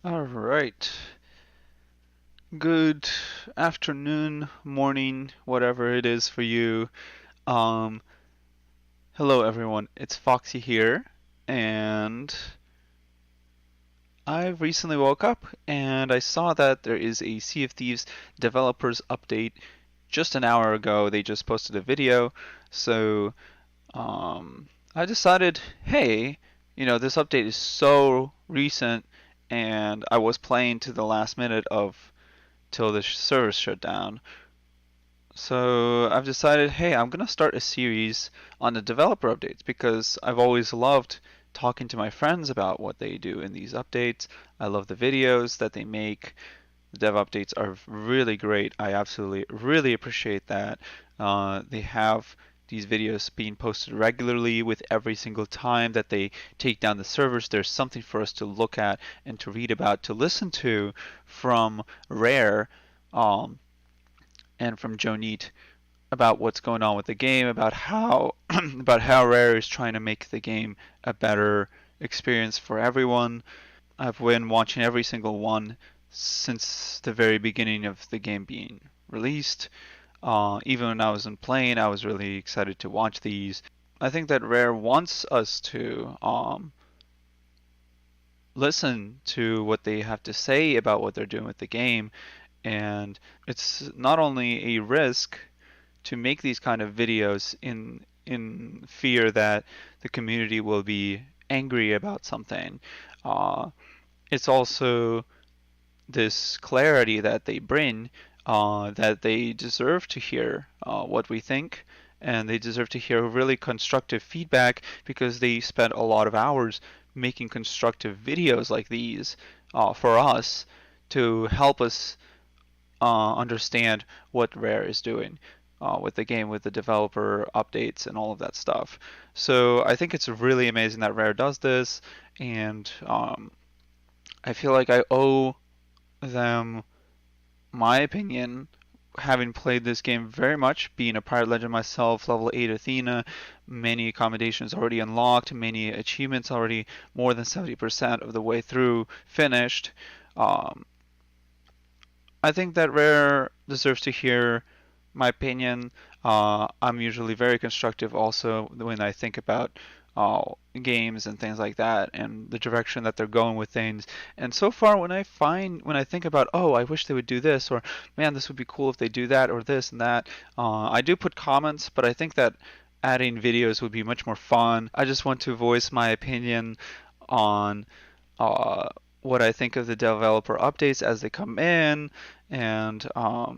All right. Good afternoon, morning, whatever it is for you. Um, Hello everyone. It's Foxy here, and I recently woke up and I saw that there is a Sea of Thieves developers update. Just an hour ago, they just posted a video, so I decided, hey, this update is so recent, and I was playing to the last minute of till the servers shut down. So I've decided, hey, I'm gonna start a series on the developer updates because I've always loved talking to my friends about what they do in these updates. I love the videos that they make. The dev updates are really great. I absolutely really appreciate that. They have these videos being posted regularly with every single time that they take down the servers. There's something for us to look at and to read about, to listen to from Rare. Um, and from Joe Neate about what's going on with the game, about how about how Rare is trying to make the game a better experience for everyone. I've been watching every single one since the very beginning of the game being released. Even when I wasn't playing, I was really excited to watch these. I think that Rare wants us to listen to what they have to say about what they're doing with the game, and it's not only a risk to make these kind of videos in fear that the community will be angry about something. Uh, it's also this clarity that they bring, that they deserve to hear what we think, and they deserve to hear really constructive feedback because they spent a lot of hours making constructive videos like these for us to help us understand what Rare is doing with the game, with the developer updates and all of that stuff. So I think it's really amazing that Rare does this, and I feel like I owe them my opinion, having played this game very much, being a Pirate Legend myself, level 8 Athena, many accommodations already unlocked, many achievements already more than 70% of the way through finished. Um, I think that Rare deserves to hear my opinion. I'm usually very constructive also when I think about games and things like that and the direction that they're going with things. And so far, when I think about, oh, I wish they would do this, or man, this would be cool if they do that, or this and that, I do put comments, but I think that adding videos would be much more fun. I just want to voice my opinion on uh, what I think of the developer updates as they come in, and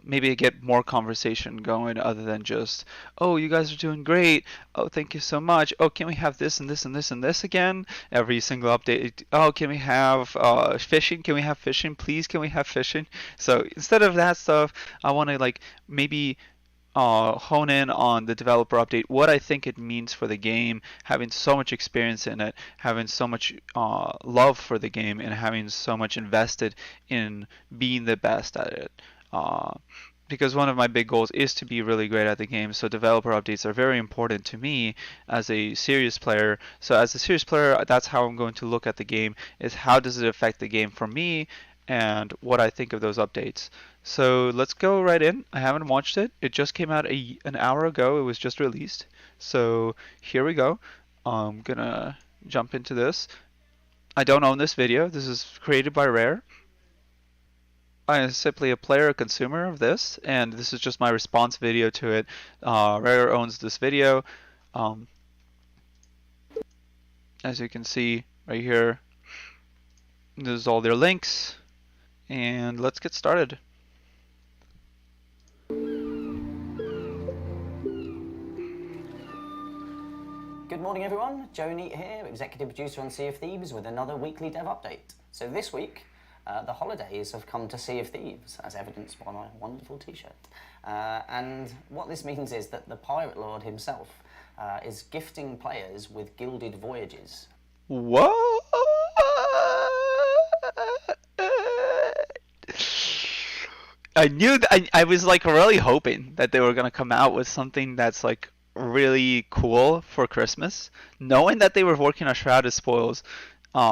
maybe get more conversation going other than just, oh, you guys are doing great. Oh, thank you so much. Oh, can we have this and this and this and this again? Every single update. Oh, can we have fishing? Can we have fishing? Please, can we have fishing? So instead of that stuff, I want to like maybe hone in on the developer update, what I think it means for the game, having so much experience in it, having so much love for the game, and having so much invested in being the best at it. Uh, because one of my big goals is to be really great at the game, so developer updates are very important to me as a serious player. So as a serious player, that's how I'm going to look at the game, is how does it affect the game for me and what I think of those updates. So let's go right in. I haven't watched it. It just came out an hour ago. It was just released. So here we go. I'm gonna jump into this. I don't own this video. This is created by Rare. I am simply a player, a consumer of this, and this is just my response video to it. Rare owns this video. Um, as you can see right here, this is all their links, and let's get started. Good morning everyone, Joe Neate here, executive producer on Sea of Thieves with another weekly dev update. So this week, the holidays have come to Sea of Thieves, as evidenced by my wonderful t-shirt. And what this means is that the Pirate Lord himself is gifting players with gilded voyages. What? I knew that I was like really hoping that they were gonna come out with something that's like really cool for Christmas, knowing that they were working on Shrouded Spoils,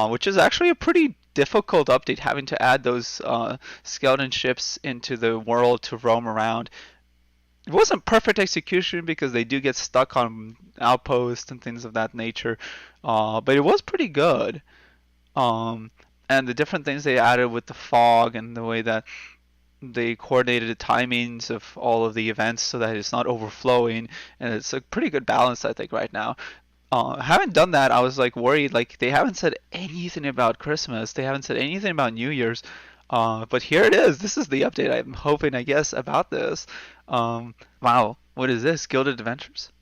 which is actually a pretty difficult update, having to add those skeleton ships into the world to roam around. It wasn't perfect execution because they do get stuck on outposts and things of that nature, but it was pretty good. Um, and the different things they added with the fog and the way that they coordinated the timings of all of the events so that it's not overflowing, and it's a pretty good balance, I think, right now. Haven't done that. I was like worried. Like they haven't said anything about Christmas. They haven't said anything about New Year's. But here it is. This is the update I'm hoping, I guess, about this. Wow, what is this? Gilded Adventures?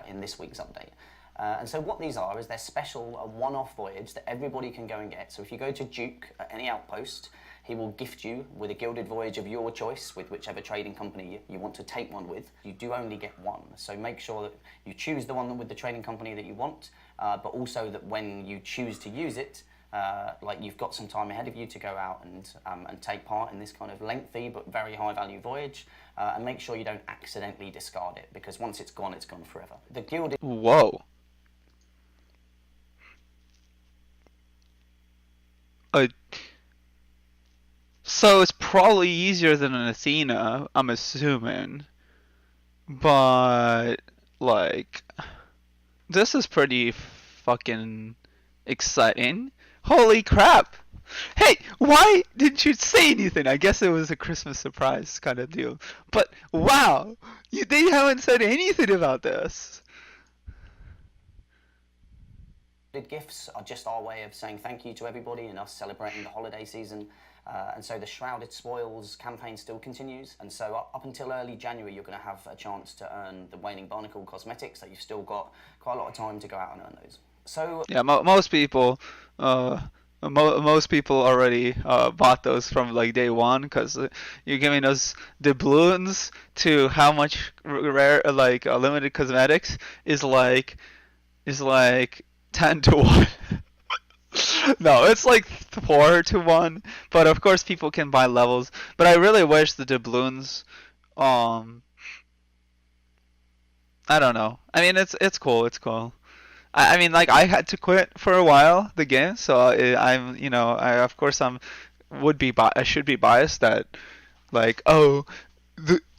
In this week's update. And so what these are is they're special, a one-off voyage that everybody can go and get. So if you go to Duke at any outpost, he will gift you with a gilded voyage of your choice with whichever trading company you want to take one with. You do only get one, so make sure that you choose the one with the trading company that you want, but also that when you choose to use it, like you've got some time ahead of you to go out and take part in this kind of lengthy but very high value voyage, and make sure you don't accidentally discard it, because once it's gone forever. The gilded. Whoa. Uh, so it's probably easier than an Athena, I'm assuming. But like, this is pretty fucking exciting. Holy crap! Hey, why didn't you say anything? I guess it was a Christmas surprise kind of deal. But wow, they haven't said anything about this. Gifts are just our way of saying thank you to everybody and us celebrating the holiday season. And so the Shrouded Spoils campaign still continues. And so up until early January, you're going to have a chance to earn the Waning Barnacle cosmetics. So you've still got quite a lot of time to go out and earn those. So Yeah, most people, uh, most people already bought those from like day one because you're giving us doubloons to how much rare like limited cosmetics is like 10 to 1. No, it's like 4 to 1, but of course people can buy levels. But I really wish the doubloons, um, I don't know. I mean, it's cool, it's cool. I mean, like I had to quit for a while the game, so I'm, I of course I should be biased that like,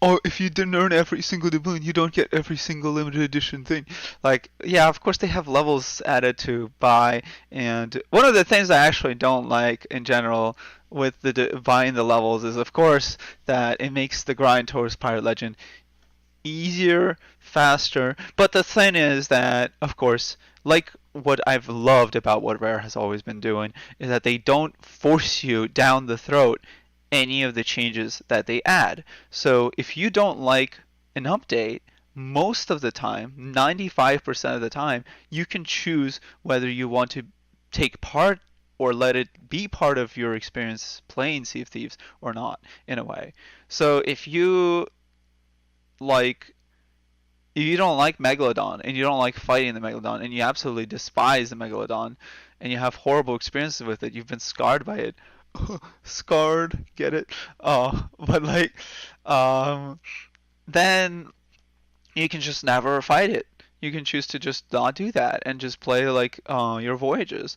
if you didn't earn every single doubloon, you don't get every single limited edition thing. Like, yeah, of course they have levels added to buy, and one of the things I actually don't like in general with buying the levels is, of course, that it makes the grind towards Pirate Legend easier, faster. But the thing is that, of course, like what I've loved about what Rare has always been doing, is that they don't force you down the throat any of the changes that they add. So if you don't like an update, most of the time, 95% of the time, you can choose whether you want to take part or let it be part of your experience playing Sea of Thieves or not, in a way. So like if you don't like Megalodon and you don't like fighting the Megalodon and you absolutely despise the Megalodon and you have horrible experiences with it, you've been scarred by it. Scarred, get it? But like, um, then you can just never fight it. You can choose to just not do that and just play like your voyages.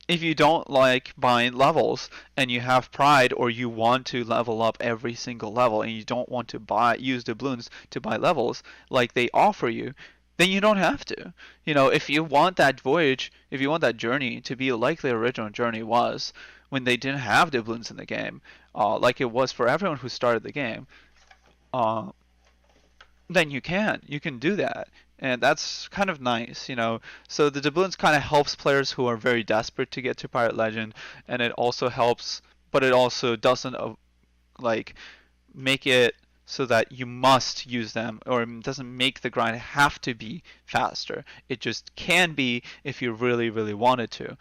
If you don't like buying levels and you have pride or you want to level up every single level and you don't want to use doubloons to buy levels like they offer you, then you don't have to. If you want that voyage, if you want that journey to be like the original journey was when they didn't have doubloons in the game, like it was for everyone who started the game, uh, then you can do that, and that's kind of nice. So the doubloons kind of helps players who are very desperate to get to Pirate Legend, and it also helps, but it also doesn't like make it so that you must use them, or it doesn't make the grind have to be faster. It just can be if you really, really wanted to.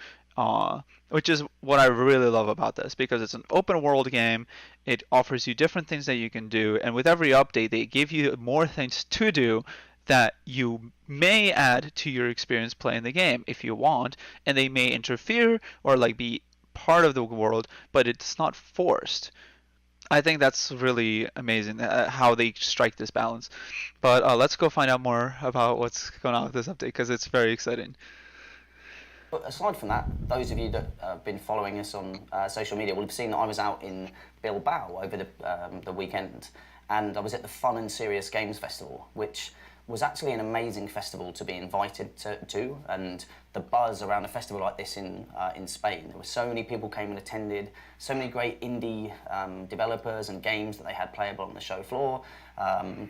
Which is what I really love about this, because it's an open world game. It offers you different things that you can do, and with every update, they give you more things to do that you may add to your experience playing the game if you want, and they may interfere or like be part of the world, but it's not forced. I think that's really amazing how they strike this balance. But let's go find out more about what's going on with this update because it's very exciting. But aside from that, those of you that have been following us on social media will have seen that I was out in Bilbao over the weekend, and I was at the Fun and Serious Games Festival, which was actually an amazing festival to be invited to, and the buzz around a festival like this in Spain. There were so many people came and attended, so many great indie developers and games that they had playable on the show floor.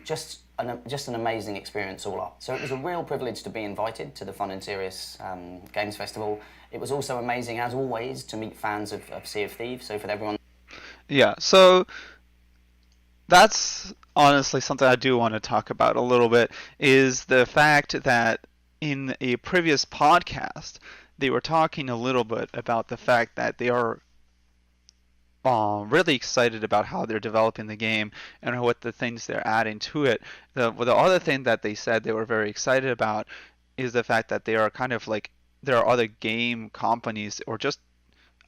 Just an amazing experience all up. So it was a real privilege to be invited to the Fun and Serious Games Festival. It was also amazing, as always, to meet fans of Sea of Thieves. So for everyone, Yeah, so that's honestly something I do want to talk about a little bit is the fact that in a previous podcast they were talking a little bit about the fact that they are really excited about how they're developing the game and what the things they're adding to it. The other thing that they said they were very excited about is the fact that they are kind of like there are other game companies or just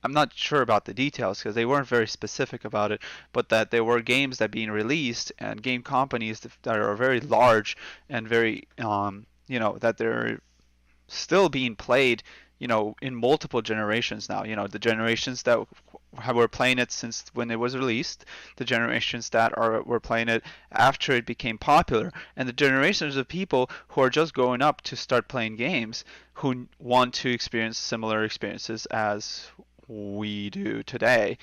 I'm not sure about the details because they weren't very specific about it, but that there were games that being released and game companies that are very large and very that they're still being played, in multiple generations now. The generations that were playing it since when it was released, the generations that were playing it after it became popular, and the generations of people who are just growing up to start playing games who want to experience similar experiences as we do today,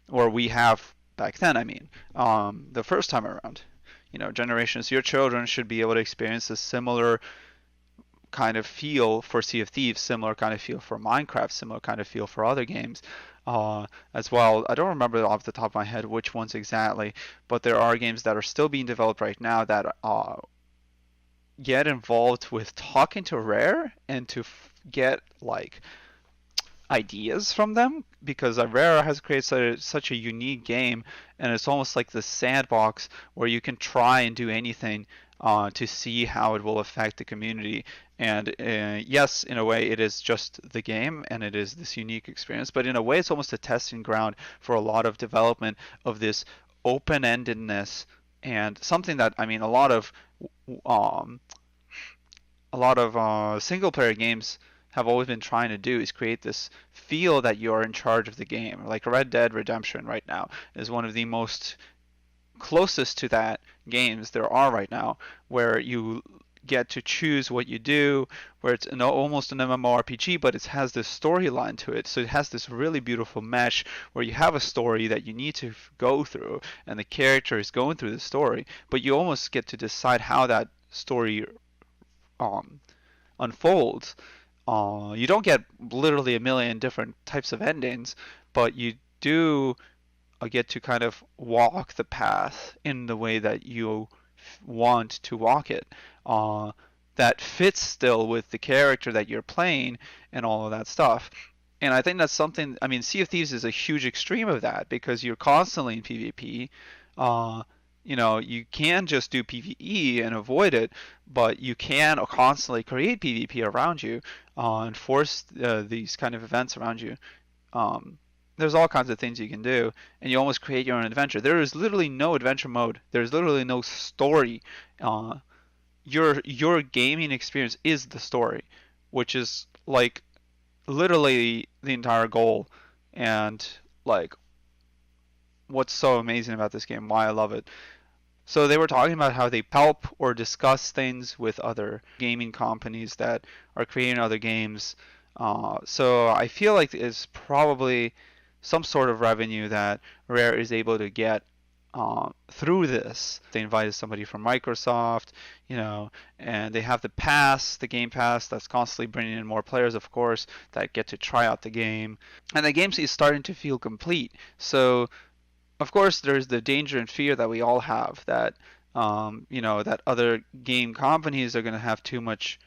or we have back then. I mean, the first time around. Generations, your children should be able to experience a similar kind of feel for Sea of Thieves, similar kind of feel for Minecraft, similar kind of feel for other games as well. I don't remember off the top of my head which ones exactly, but there are games that are still being developed right now that get involved with talking to Rare and to get like ideas from them because Rare has created such a unique game, and it's almost like the sandbox where you can try and do anything to see how it will affect the community. And yes, in a way, it is just the game and it is this unique experience, but in a way, it's almost a testing ground for a lot of development of this open-endedness and something that I mean um, a lot of single player games have always been trying to do is create this feel that you're in charge of the game. Like Red Dead Redemption right now is one of the most closest to that games there are right now, where you get to choose what you do, where it's almost an MMORPG, but it has this storyline to it. So it has this really beautiful mesh where you have a story that you need to go through, and the character is going through the story, but you almost get to decide how that story um, unfolds. You don't get literally a million different types of endings, but you do get to kind of walk the path in the way that you want to walk it. Uh, that fits still with the character that you're playing and all of that stuff. And I think that's something. I mean, Sea of Thieves is a huge extreme of that because you're constantly in PvP. Uh, you can just do PvE and avoid it, but you can constantly create PvP around you and force these kind of events around you. Um, there's all kinds of things you can do, and you almost create your own adventure. There is literally no adventure mode. There's literally no story. Uh, your gaming experience is the story, which is like literally the entire goal, and like what's so amazing about this game, why I love it. So they were talking about how they help or discuss things with other gaming companies that are creating other games. So I feel like it's probably some sort of revenue that Rare is able to get through this. They invited somebody from Microsoft, and they have the Game Pass that's constantly bringing in more players, of course, that get to try out the game. And the game is starting to feel complete. So of course, there's the danger and fear that we all have that, that other game companies are going to have too much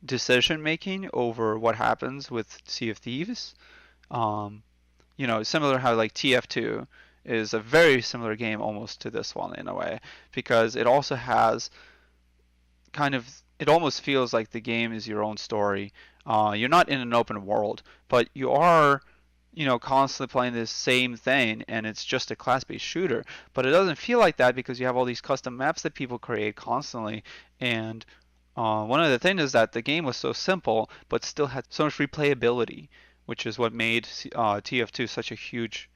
decision making over what happens with Sea of Thieves. Um, similar how like TF2 is a very similar game almost to this one in a way, because it also has it almost feels like the game is your own story. You're not in an open world, but you are constantly playing this same thing and it's just a class-based shooter. But it doesn't feel like that because you have all these custom maps that people create constantly, and One of the things is that the game was so simple, but still had so much replayability, which is what made TF2 such a huge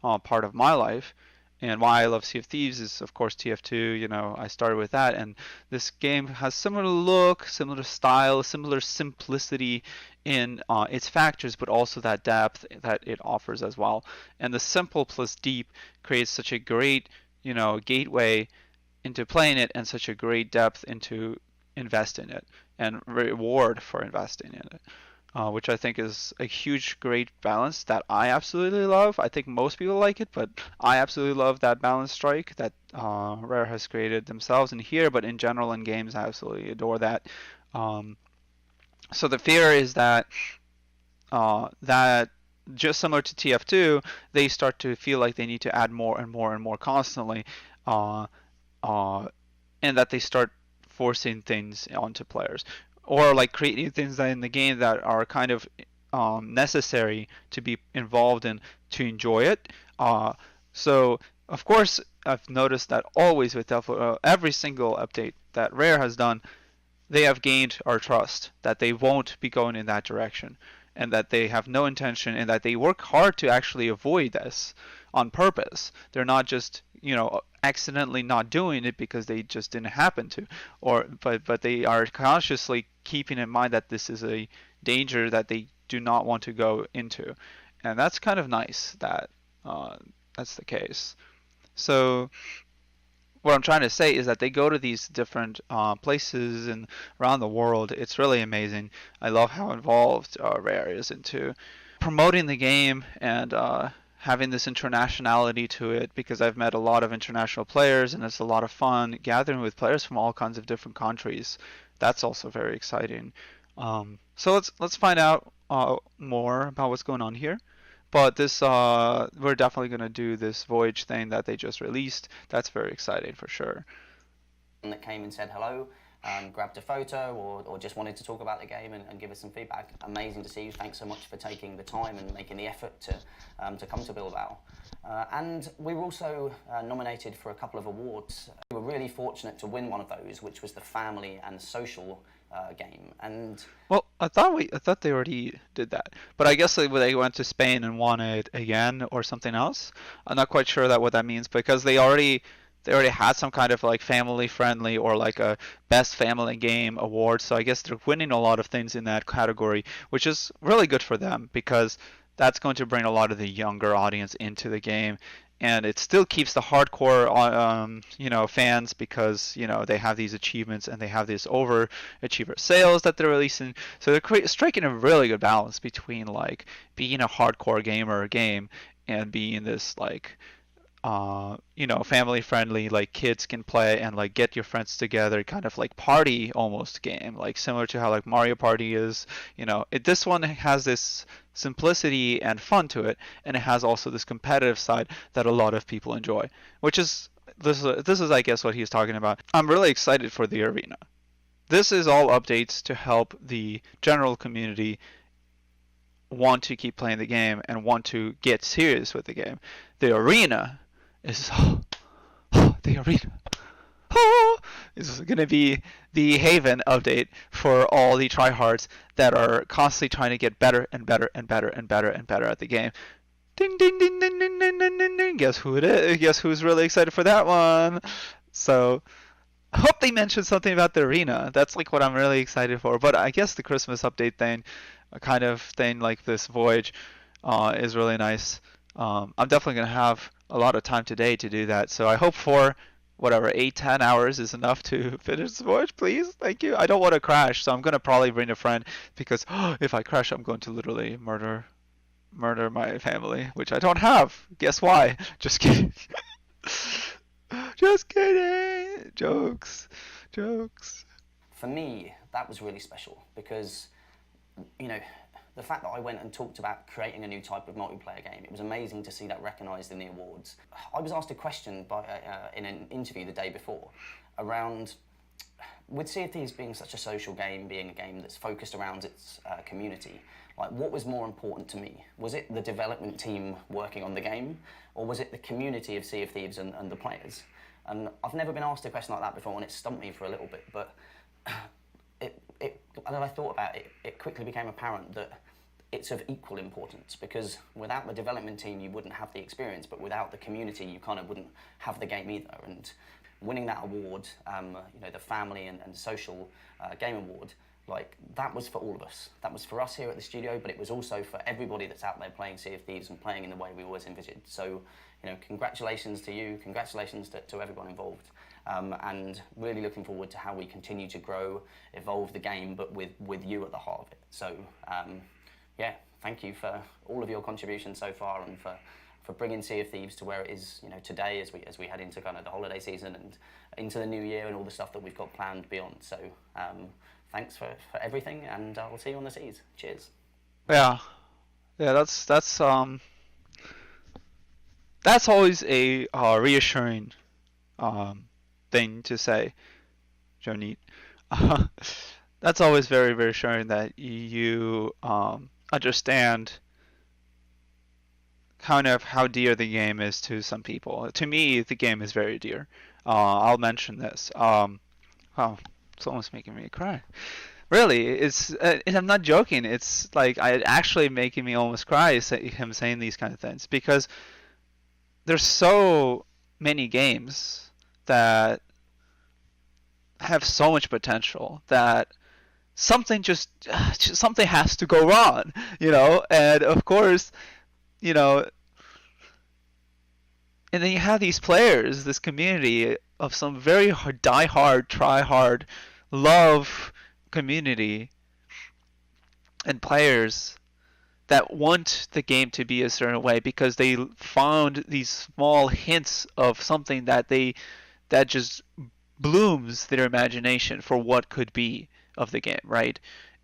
part of my life. And why I love Sea of Thieves is, of course, TF2. I started with that, and this game has similar look, similar style, similar simplicity in its factors, but also that depth that it offers as well. And the simple plus deep creates such a great, gateway into playing it, and such a great depth into invest in it, and reward for investing in it, which I think is a huge, great balance that I absolutely love. I think most people like it, but I absolutely love that balance strike that Rare has created themselves in here, but in general in games, I absolutely adore that. Um, so the fear is that just similar to TF2, they start to feel like they need to add more and more and more constantly, uh, uh, and that they start forcing things onto players, or like creating things that in the game that are kind of necessary to be involved in to enjoy it. So of course I've noticed that always with every single update that Rare has done, they have gained our trust that they won't be going in that direction, and that they have no intention, and that they work hard to actually avoid this on purpose. They're not just, accidentally not doing it because they just didn't happen to, but they are consciously keeping in mind that this is a danger that they do not want to go into. And that's kind of nice that uh, that's the case. So what I'm trying to say is that they go to these different places and around the world. It's really amazing. I love how involved Rare is into promoting the game, and having this internationality to it, because I've met a lot of international players, and it's a lot of fun gathering with players from all kinds of different countries. That's also very exciting. So let's find out more about what's going on here. But this, we're definitely gonna do this Voyage thing that they just released. That's very exciting for sure. That came and said hello, grabbed a photo, or just wanted to talk about the game and give us some feedback. Amazing to see you. Thanks so much for taking the time and making the effort to come to Bilbao. And we were also nominated for a couple of awards. We were really fortunate to win one of those, which was the family and social game. And Well, I thought they already did that, but I guess they went to Spain and won it again or something else. I'm not quite sure that what that means, because they already had some kind of like family friendly or like a best family game award. So I guess they're winning a lot of things in that category, which is really good for them, because that's going to bring a lot of the younger audience into the game. And it still keeps the hardcore, fans, because they have these achievements, and they have these overachiever sales that they're releasing. So they're striking a really good balance between like being a hardcore gamer game, and being this like family friendly, like kids can play and like get your friends together, kind of like party almost game, like similar to how like Mario Party is. This one has this simplicity and fun to it, and it has also this competitive side that a lot of people enjoy, which is this is I guess what he's talking about. I'm really excited for the arena. This is all updates to help the general community want to keep playing the game and want to get serious with the game. The arena is the arena is going to be the haven update for all the tryhards that are constantly trying to get better and better and better and better and better at the game. Ding ding ding ding ding ding ding ding ding. Guess who it is? Guess who's really excited for that one? So I hope they mention something about the arena. That's like what I'm really excited for. But I guess the Christmas update thing, a kind of thing like this Voyage, is really nice. I'm definitely gonna have a lot of time today to do that. So I hope for whatever 8-10 hours is enough to finish this Voyage. Please, thank you. I don't want to crash, so I'm gonna probably bring a friend, because if I crash, I'm going to literally murder my family, which I don't have. Guess why? Just kidding. Just kidding. Jokes. Jokes. for me, that was really special because, you know, the fact that I went and talked about creating a new type of multiplayer game, it was amazing to see that recognised in the awards. I was asked a question in an interview the day before around, with Sea of Thieves being such a social game, being a game that's focused around its community, like what was more important to me? Was it the development team working on the game, or was it the community of Sea of Thieves and the players? And I've never been asked a question like that before, and it stumped me for a little bit, but and then I thought about it, it quickly became apparent that it's of equal importance, because without the development team you wouldn't have the experience, but without the community you kind of wouldn't have the game either. And winning that award, the family and social game award, like that was for all of us. That was for us here at the studio, but it was also for everybody that's out there playing Sea of Thieves and playing in the way we always envisioned. So, congratulations to you, congratulations to everyone involved, and really looking forward to how we continue to grow, evolve the game, but with you at the heart of it. So, yeah, thank you for all of your contributions so far, and for bringing Sea of Thieves to where it is, today, as we head into kind of the holiday season and into the new year and all the stuff that we've got planned beyond. So, thanks for everything, and I'll see you on the seas. Cheers. Yeah, yeah, that's always a reassuring thing to say, Joe Neate. That's always very reassuring that you understand kind of how dear the game is to some people. To me, the game is very dear. I'll mention this. Oh, it's almost making me cry. Really, and I'm not joking. It's like actually making me almost cry him saying these kind of things, because there's so many games that have so much potential that something has to go wrong, and of course, you know, and then you have these players, this community of some very hard, die hard, try hard, love community and players that want the game to be a certain way because they found these small hints of something that just blooms their imagination for what could be of the game, right?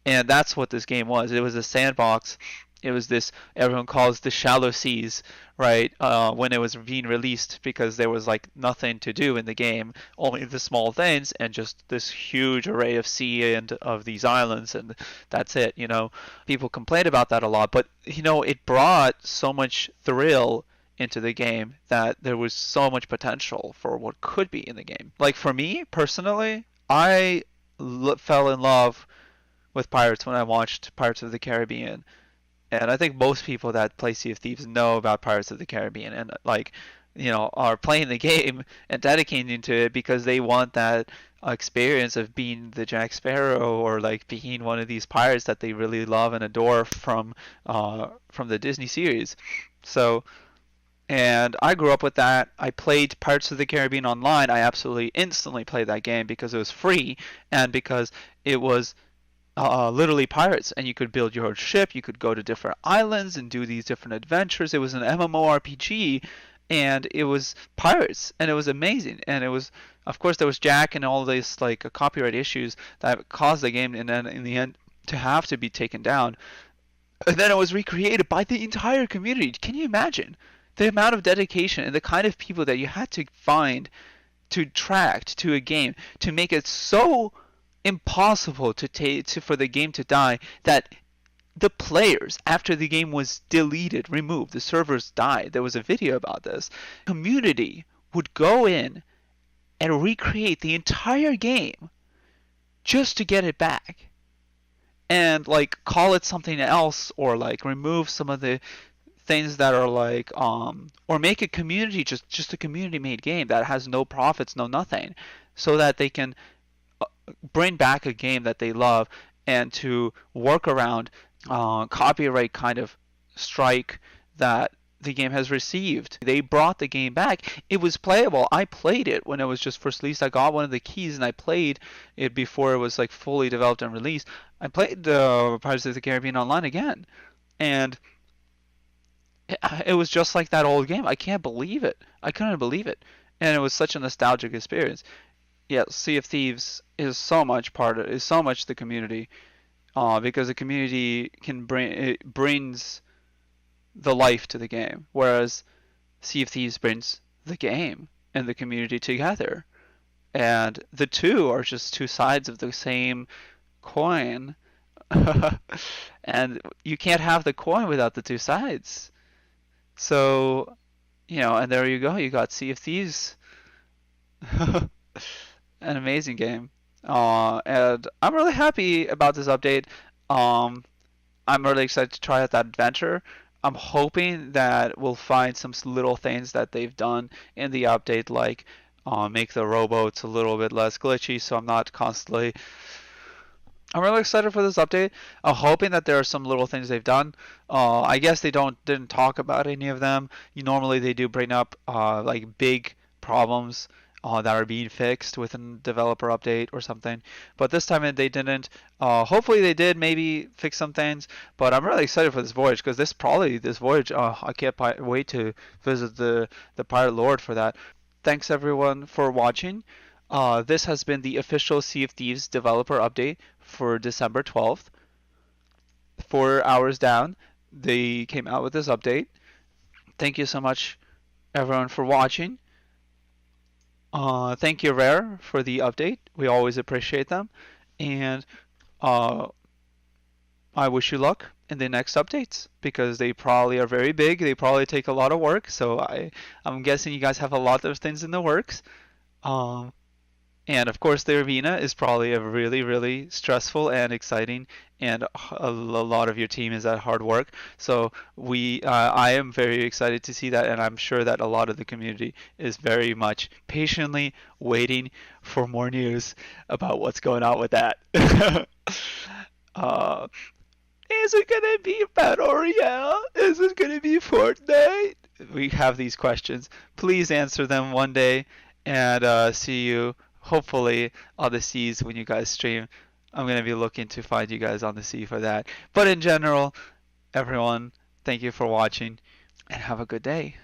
And that's what this game was. It was a sandbox. It was this everyone calls the shallow seas, right? When it was being released, because there was like nothing to do in the game, only the small things and just this huge array of sea and of these islands, and that's it. People complained about that a lot, but it brought so much thrill into the game that there was so much potential for what could be in the game. Like for me personally, I fell in love with Pirates when I watched Pirates of the Caribbean. And I think most people that play Sea of Thieves know about Pirates of the Caribbean and like, are playing the game and dedicating to it because they want that experience of being the Jack Sparrow or like being one of these pirates that they really love and adore from the Disney series. So, and I grew up with that. I played Pirates of the Caribbean online. I absolutely instantly played that game because it was free and because it was literally pirates, and you could build your own ship. You could go to different islands and do these different adventures. It was an MMORPG, and it was pirates, and it was amazing. And it was, of course, there was Jack and all these like copyright issues that caused the game, and then in the end, to have to be taken down. And then it was recreated by the entire community. Can you imagine the amount of dedication and the kind of people that you had to find to attract to a game to make it so impossible for the game to die that the players, after the game was deleted, removed, the servers died. There was a video about this. Community would go in and recreate the entire game just to get it back, and like call it something else, or like remove some of the things that are like or make a community just a community made game that has no profits, no nothing, so that they can bring back a game that they love, and to work around copyright kind of strike that the game has received. They brought the game back. It was playable. I played it when it was just first released. I got one of the keys and I played it before it was like fully developed and released. I played Pirates of the Caribbean Online again, and it was just like that old game. I can't believe it. I couldn't believe it, and it was such a nostalgic experience. Yeah, Sea of Thieves is so much is so much the community, because the community brings the life to the game, whereas Sea of Thieves brings the game and the community together, and the two are just two sides of the same coin, and you can't have the coin without the two sides. So, and there you go. You got Sea of Thieves, an amazing game. And I'm really happy about this update. Um, I'm really excited to try out that adventure. I'm hoping that we'll find some little things that they've done in the update, like make the rowboats a little bit less glitchy, so I'm not constantly. I'm really excited for this update. I'm hoping that there are some little things they've done. I guess they didn't talk about any of them. Normally they do bring up like big problems that are being fixed with a developer update or something. But this time they didn't. Hopefully they did maybe fix some things. But I'm really excited for this voyage because this voyage. I can't wait to visit the Pirate Lord for that. Thanks everyone for watching. This has been the official Sea of Thieves developer update for December 12th. 4 hours down, they came out with this update. Thank you so much, everyone, for watching. Thank you, Rare, for the update. We always appreciate them. And uh, I wish you luck in the next updates because they probably are very big. They probably take a lot of work. So I'm guessing you guys have a lot of things in the works. Um, And of course, the arena is probably a really, really stressful and exciting, and a lot of your team is at hard work. So I am very excited to see that, and I'm sure that a lot of the community is very much patiently waiting for more news about what's going on with that. uh, is it gonna be Battle Royale? Is it gonna be Fortnite? We have these questions. Please answer them one day, and see you hopefully on the seas when you guys stream. I'm gonna be looking to find you guys on the sea for that. But in general, everyone, thank you for watching, and have a good day.